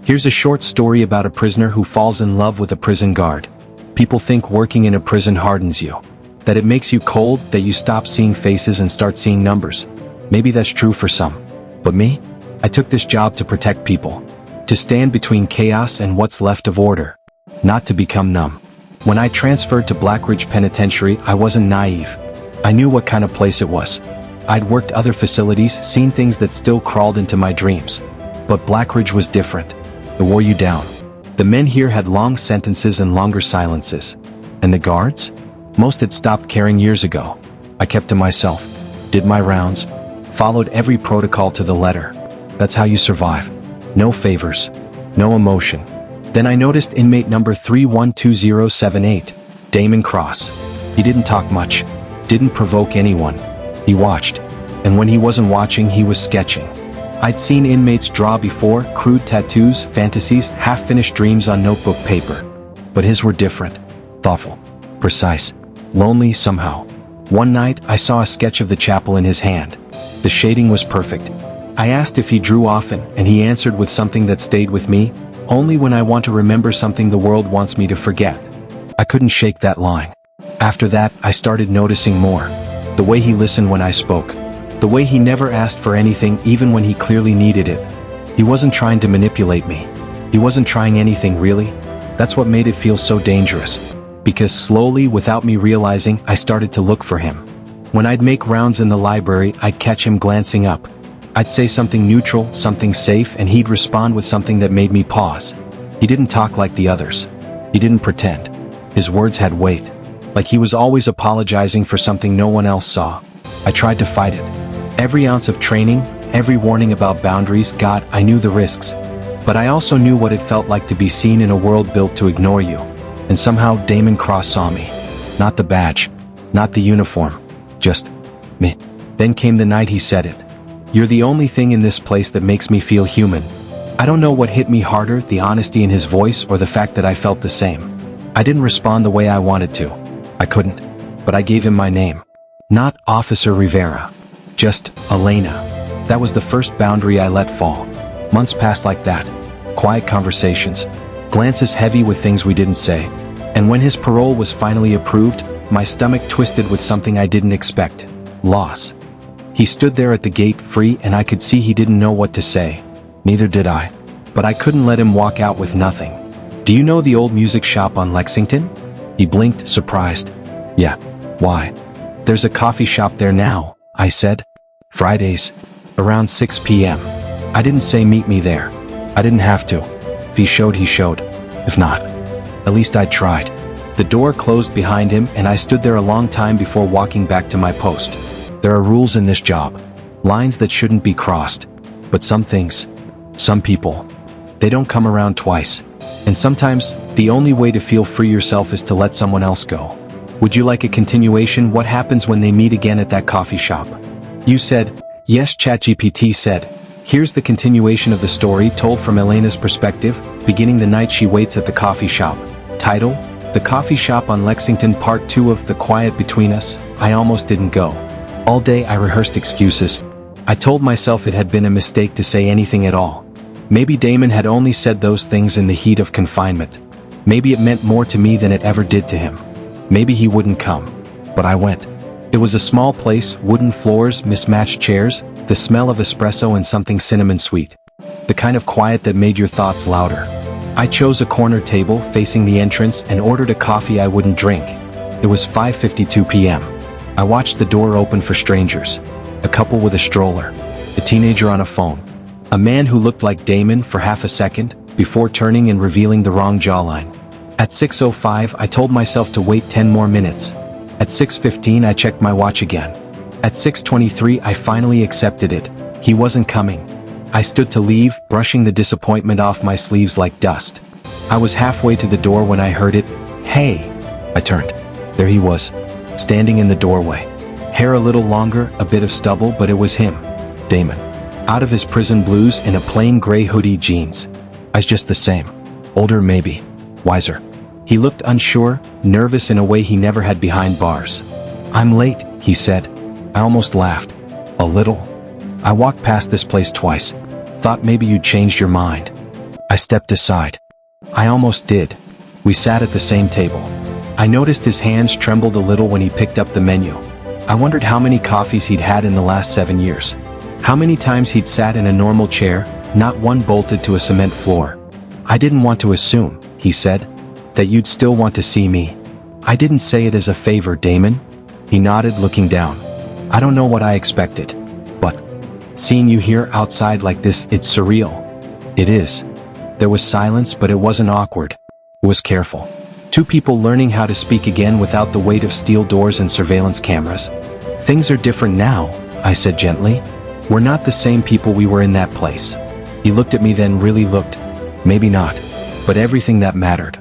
Here's a short story about a prisoner who falls in love with a prison guard. People think working in a prison hardens you. That it makes you cold, that you stop seeing faces and start seeing numbers. Maybe that's true for some. But me? I took this job to protect people. To stand between chaos and what's left of order. Not to become numb. When I transferred to Blackridge Penitentiary, I wasn't naive. I knew what kind of place it was. I'd worked other facilities, seen things that still crawled into my dreams. But Blackridge was different. It wore you down. The men here had long sentences and longer silences. And the guards? Most had stopped caring years ago. I kept to myself, did my rounds, followed every protocol to the letter. That's how you survive. No favors, no emotion. Then I noticed inmate number 312078, Damon Cross. He didn't talk much, didn't provoke anyone. He watched, and when he wasn't watching, he was sketching. I'd seen inmates draw before, crude tattoos, fantasies, half-finished dreams on notebook paper. But his were different, thoughtful, precise, lonely somehow. One night, I saw a sketch of the chapel in his hand. The shading was perfect. I asked if he drew often, and he answered with something that stayed with me, only when I want to remember something the world wants me to forget. I couldn't shake that line. After that, I started noticing more. The way he listened when I spoke. The way he never asked for anything even when he clearly needed it. He wasn't trying to manipulate me. He wasn't trying anything really. That's what made it feel so dangerous. Because slowly, without me realizing, I started to look for him. When I'd make rounds in the library, I'd catch him glancing up. I'd say something neutral, something safe, and he'd respond with something that made me pause. He didn't talk like the others. He didn't pretend. His words had weight. Like he was always apologizing for something no one else saw. I tried to fight it. Every ounce of training, every warning about boundaries, God, I knew the risks. But I also knew what it felt like to be seen in a world built to ignore you. And somehow Damon Cross saw me. Not the badge. Not the uniform. Just me. Then came the night he said it. You're the only thing in this place that makes me feel human. I don't know what hit me harder, the honesty in his voice or the fact that I felt the same. I didn't respond the way I wanted to. I couldn't. But I gave him my name. Not Officer Rivera. Just Elena. That was the first boundary I let fall. Months passed like that. Quiet conversations. Glances heavy with things we didn't say. And when his parole was finally approved, my stomach twisted with something I didn't expect. Loss. He stood there at the gate free and I could see he didn't know what to say. Neither did I. But I couldn't let him walk out with nothing. Do you know the old music shop on Lexington? He blinked, surprised. Yeah. Why? There's a coffee shop there now, I said. Fridays. Around 6 p.m. I didn't say meet me there. I didn't have to. If he showed, he showed. If not, at least I tried. The door closed behind him and I stood there a long time before walking back to my post. There are rules in this job. Lines that shouldn't be crossed. But some things, some people, they don't come around twice. And sometimes, the only way to feel free yourself is to let someone else go. Would you like a continuation? What happens when they meet again at that coffee shop? You said, yes, ChatGPT said. Here's the continuation of the story told from Elena's perspective, beginning the night she waits at the coffee shop. Title, The Coffee Shop on Lexington, Part 2 of The Quiet Between Us. I almost didn't go. All day I rehearsed excuses. I told myself it had been a mistake to say anything at all. Maybe Damon had only said those things in the heat of confinement. Maybe it meant more to me than it ever did to him. Maybe he wouldn't come. But I went. It was a small place, wooden floors, mismatched chairs, the smell of espresso and something cinnamon sweet. The kind of quiet that made your thoughts louder. I chose a corner table facing the entrance and ordered a coffee I wouldn't drink. It was 5:52 p.m. I watched the door open for strangers. A couple with a stroller. A teenager on a phone. A man who looked like Damon for half a second, before turning and revealing the wrong jawline. At 6:05 I told myself to wait 10 more minutes. At 6:15 I checked my watch again. At 6:23 I finally accepted it. He wasn't coming. I stood to leave, brushing the disappointment off my sleeves like dust. I was halfway to the door when I heard it. Hey! I turned. There he was, standing in the doorway. Hair a little longer, a bit of stubble, but it was him. Damon. Out of his prison blues in a plain gray hoodie jeans. I was just the same. Older maybe. Wiser. He looked unsure, nervous in a way he never had behind bars. I'm late, he said. I almost laughed. A little. I walked past this place twice. Thought maybe you'd changed your mind. I stepped aside. I almost did. We sat at the same table. I noticed his hands trembled a little when he picked up the menu. I wondered how many coffees he'd had in the last 7 years. How many times he'd sat in a normal chair, not one bolted to a cement floor. I didn't want to assume, he said, that you'd still want to see me. I didn't say it as a favor, Damon. He nodded, looking down. I don't know what I expected. But seeing you here outside like this, it's surreal. It is. There was silence, but it wasn't awkward. It was careful. Two people learning how to speak again without the weight of steel doors and surveillance cameras. Things are different now, I said gently. We're not the same people we were in that place. He looked at me, then really looked. Maybe not. But everything that mattered.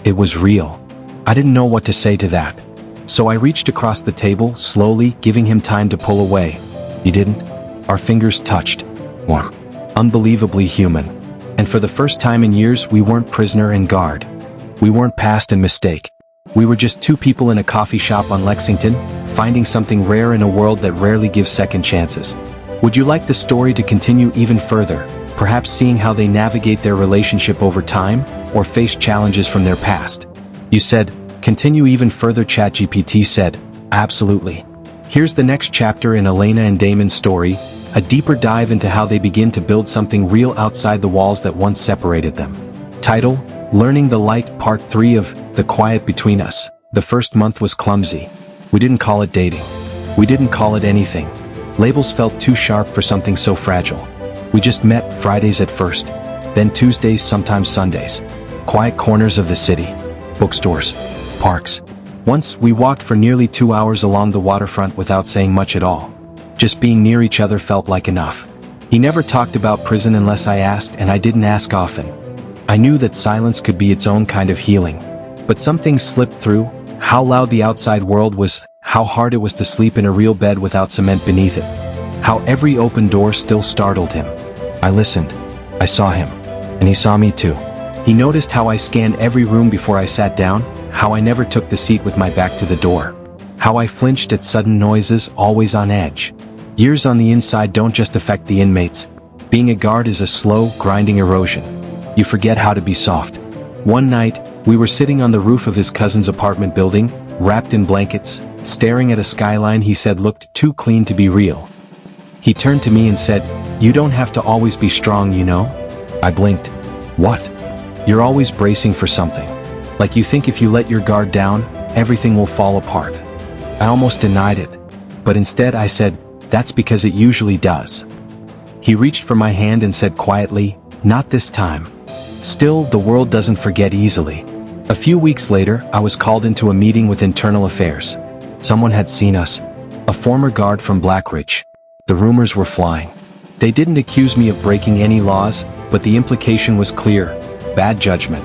It was real. I didn't know what to say to that. So I reached across the table, slowly, giving him time to pull away. He didn't. Our fingers touched. Warm. Unbelievably human. And for the first time in years, we weren't prisoner and guard. We weren't past and mistake. We were just two people in a coffee shop on Lexington, finding something rare in a world that rarely gives second chances. Would you like the story to continue even further, perhaps seeing how they navigate their relationship over time, or face challenges from their past? You said, continue even further, ChatGPT said. Absolutely. Here's the next chapter in Elena and Damon's story, a deeper dive into how they begin to build something real outside the walls that once separated them. Title: Learning the Light, Part 3 of The Quiet Between Us. The first month was clumsy. We didn't call it dating. We didn't call it anything. Labels felt too sharp for something so fragile. We just met Fridays at first, then Tuesdays, sometimes Sundays. Quiet corners of the city, bookstores, parks. Once, we walked for nearly 2 hours along the waterfront without saying much at all. Just being near each other felt like enough. He never talked about prison unless I asked, and I didn't ask often. I knew that silence could be its own kind of healing. But some things slipped through: how loud the outside world was, how hard it was to sleep in a real bed without cement beneath it, how every open door still startled him. I listened. I saw him. And he saw me too. He noticed how I scanned every room before I sat down, how I never took the seat with my back to the door, how I flinched at sudden noises, always on edge. Years on the inside don't just affect the inmates. Being a guard is a slow, grinding erosion. You forget how to be soft. One night, we were sitting on the roof of his cousin's apartment building, wrapped in blankets, staring at a skyline he said looked too clean to be real. He turned to me and said, "You don't have to always be strong, you know?" I blinked. What? You're always bracing for something. Like you think if you let your guard down, everything will fall apart. I almost denied it. But instead I said, "That's because it usually does." He reached for my hand and said quietly, "Not this time." Still, the world doesn't forget easily. A few weeks later, I was called into a meeting with Internal Affairs. Someone had seen us. A former guard from Blackridge. The rumors were flying. They didn't accuse me of breaking any laws, but the implication was clear. Bad judgment.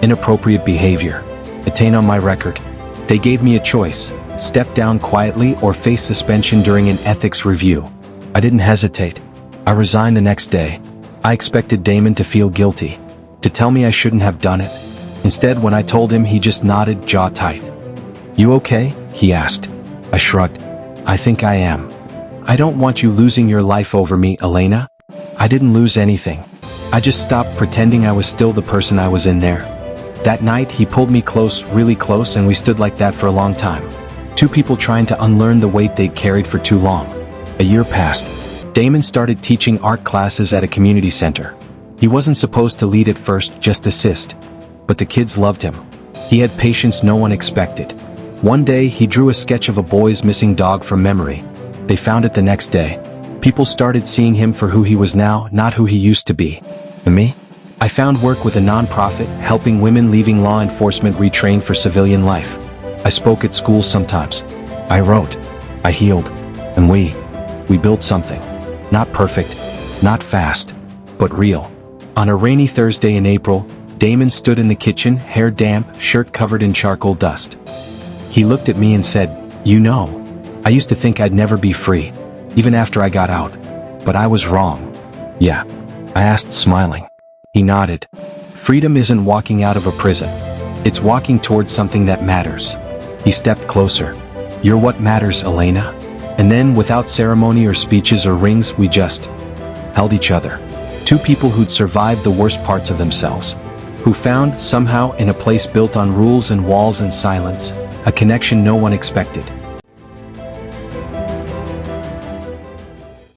Inappropriate behavior. A taint on my record. They gave me a choice: step down quietly or face suspension during an ethics review. I didn't hesitate. I resigned the next day. I expected Damon to feel guilty, to tell me I shouldn't have done it. Instead, when I told him, he just nodded, jaw tight. "You okay?" he asked. I shrugged. "I think I am." "I don't want you losing your life over me, Elena." I didn't lose anything. I just stopped pretending I was still the person I was in there. That night, he pulled me close, really close, and we stood like that for a long time. Two people trying to unlearn the weight they'd carried for too long. A year passed. Damon started teaching art classes at a community center. He wasn't supposed to lead at first, just assist. But the kids loved him. He had patience no one expected. One day, he drew a sketch of a boy's missing dog from memory. They found it the next day. People started seeing him for who he was now, not who he used to be. And me? I found work with a nonprofit, helping women leaving law enforcement retrain for civilian life. I spoke at schools sometimes. I wrote. I healed. And we built something. Not perfect, not fast, but real. On a rainy Thursday in April, Damon stood in the kitchen, hair damp, shirt covered in charcoal dust. He looked at me and said, "You know, I used to think I'd never be free, even after I got out. But I was wrong." "Yeah?" I asked, smiling. He nodded. "Freedom isn't walking out of a prison. It's walking towards something that matters." He stepped closer. "You're what matters, Elena." And then, without ceremony or speeches or rings, we just held each other. Two people who'd survived the worst parts of themselves. Who found, somehow, in a place built on rules and walls and silence, a connection no one expected.